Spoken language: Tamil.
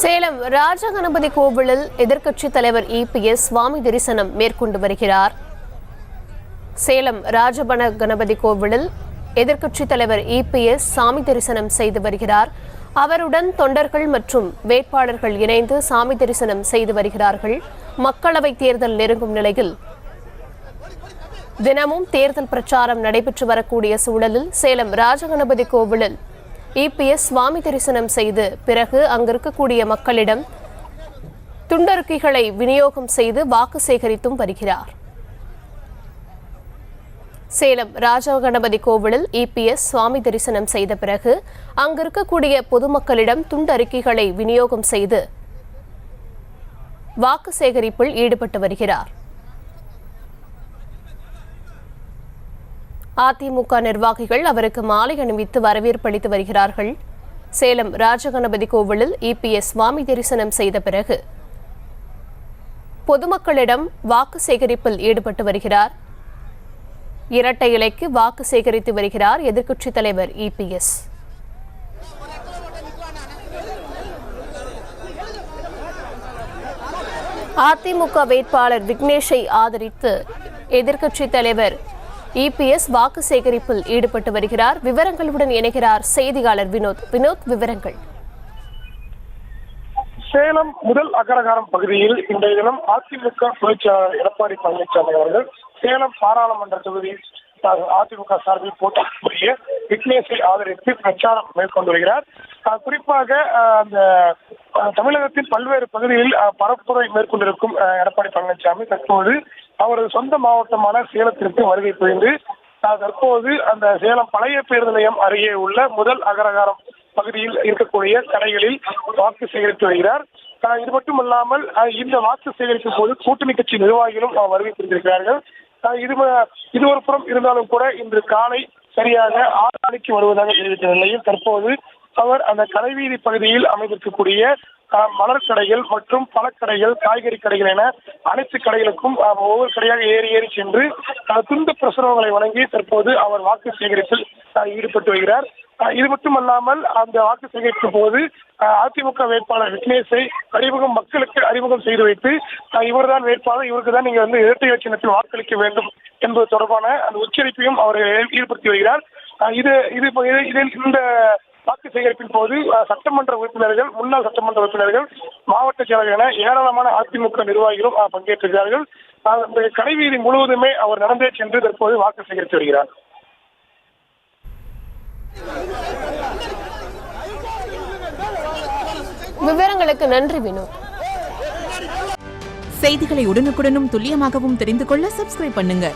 சேலம் ராஜகணபதி கோவிலில் எதிர்க்கட்சித் தலைவர் இபிஎஸ் சுவாமி தரிசனம் மேற்கொண்டு வருகிறார். சேலம் ராஜபண கணபதி கோவிலில் எதிர்க்கட்சித் தலைவர் இபிஎஸ் சாமி தரிசனம் செய்து வருகிறார். அவருடன் தொண்டர்கள் மற்றும் வேட்பாளர்கள் இணைந்து சாமி தரிசனம் செய்து வருகிறார்கள். மக்களவைத் தேர்தல் நெருங்கும் நிலையில் தினமும் தேர்தல் பிரச்சாரம் நடைபெற்று வரக்கூடிய சூழலில் சேலம் ராஜகணபதி கோவிலில் இபிஎஸ் சுவாமி தரிசனம் செய்து பிறகு அங்கிருக்கக்கூடிய மக்களிடம் துண்டறிக்கைகளை விநியோகம் செய்து வாக்கு சேகரித்தும் வருகிறார். சேலம் ராஜகணபதி கோவிலில் இபிஎஸ் சுவாமி தரிசனம் செய்த பிறகு அங்கிருக்கக்கூடிய பொதுமக்களிடம் துண்டறிக்கைகளை விநியோகம் செய்து வாக்கு சேகரிப்பில் ஈடுபட்டு வருகிறார். அதிமுக நிர்வாகிகள் அவருக்கு மாலை அணிவித்து வரவேற்பு அளித்து வருகிறார்கள். சேலம் ராஜகணபதி கோவிலில் இபிஎஸ் சுவாமி தரிசனம் செய்த பிறகு பொதுமக்களிடம் வாக்கு சேகரிப்பில் ஈடுபட்டு வருகிறார். இரட்டை இலைக்கு வாக்கு சேகரித்து வருகிறார் எதிர்க்கட்சித் தலைவர் இபிஎஸ். அதிமுக வேட்பாளர் விக்னேஷை ஆதரித்து எதிர்க்கட்சித் தலைவர் இபிஎஸ் வாக்கு சேகரிப்பில் ஈடுபட்டு வருகிறார். விவரங்களுடன் இணைகிறார் செய்தியாளர் வினோத். வினோத், விவரங்கள். சேலம் முதல் அகரகாரம் பகுதியில் இன்றைய தினம் அதிமுக பொதுச்செயலாளர் எடப்பாடி பழனிசாமி அவர்கள் சேலம் பாராளுமன்ற தொகுதியில் அதிமுக சார்பில் போட்டியிடக்கூடிய விக்னேஷை ஆதரித்து பிரச்சாரம் மேற்கொண்டு வருகிறார். குறிப்பாக அந்த தமிழகத்தின் பல்வேறு பகுதிகளில் பரப்புரை மேற்கொண்டிருக்கும் எடப்பாடி பழனிசாமி தற்போது அவரது சொந்த மாவட்டமான சேலத்திற்கு வருகை புரிந்து தற்போது அந்த சேலம் பழைய பேருந்து நிலையம் அருகே உள்ள முதல் அகரகாரம் பகுதியில் இருக்கக்கூடிய கடைகளில் வாக்கு சேகரித்து வருகிறார். இது மட்டுமல்லாமல் இந்த வாக்கு சேகரிக்கும் போது கூட்டணி கட்சி நிர்வாகிகளும் வருகை புரிந்திருக்கிறார்கள். இது ஒரு புறம் இருந்தாலும் கூட இன்று காலை சரியாக 6 மணிக்கு வருவதாக தெரிவித்த நிலையில் தற்போது அவர் அந்த கடைவீதி பகுதியில் அமைந்திருக்கக்கூடிய மலர் கடைகள் மற்றும் பழக்கடைகள், காய்கறி கடைகள் என அனைத்து கடைகளுக்கும் ஒவ்வொரு கடையாக ஏறி சென்று துண்டு பிரசுரங்களை வழங்கி தற்போது அவர் வாக்கு சேகரிப்பில் ஈடுபட்டு வருகிறார். இது மட்டுமல்லாமல் அந்த வாக்கு சேகரிக்கும் போது அதிமுக வேட்பாளர் விக்னேஷை மக்களுக்கு அறிமுகம் செய்து வைத்து இவர்தான் வேட்பாளர், இவருக்கு தான் நீங்க இரட்டை சின்னத்தில் வாக்களிக்க வேண்டும் என்பது தொடர்பான அந்த உச்சரிப்பையும் அவர் ஈடுபடுத்தி வருகிறார். இதில் இந்த வாக்கு சேகரிப்பின் போது சட்டமன்ற உறுப்பினர்கள், முன்னாள் சட்டமன்ற உறுப்பினர்கள், மாவட்ட செயலர் என ஏராளமான அதிமுக நிர்வாகிகளும் பங்கேற்றிருக்கிறார்கள். கடைவீதி முழுவதுமே அவர் நடந்தே சென்று தற்போது வாக்கு சேகரித்து வருகிறார். விவரங்களுக்கு நன்றி வினோத். செய்திகளை உடனுக்குடனும் துல்லியமாகவும் தெரிந்து கொள்ள சப்ஸ்கிரைப் பண்ணுங்க.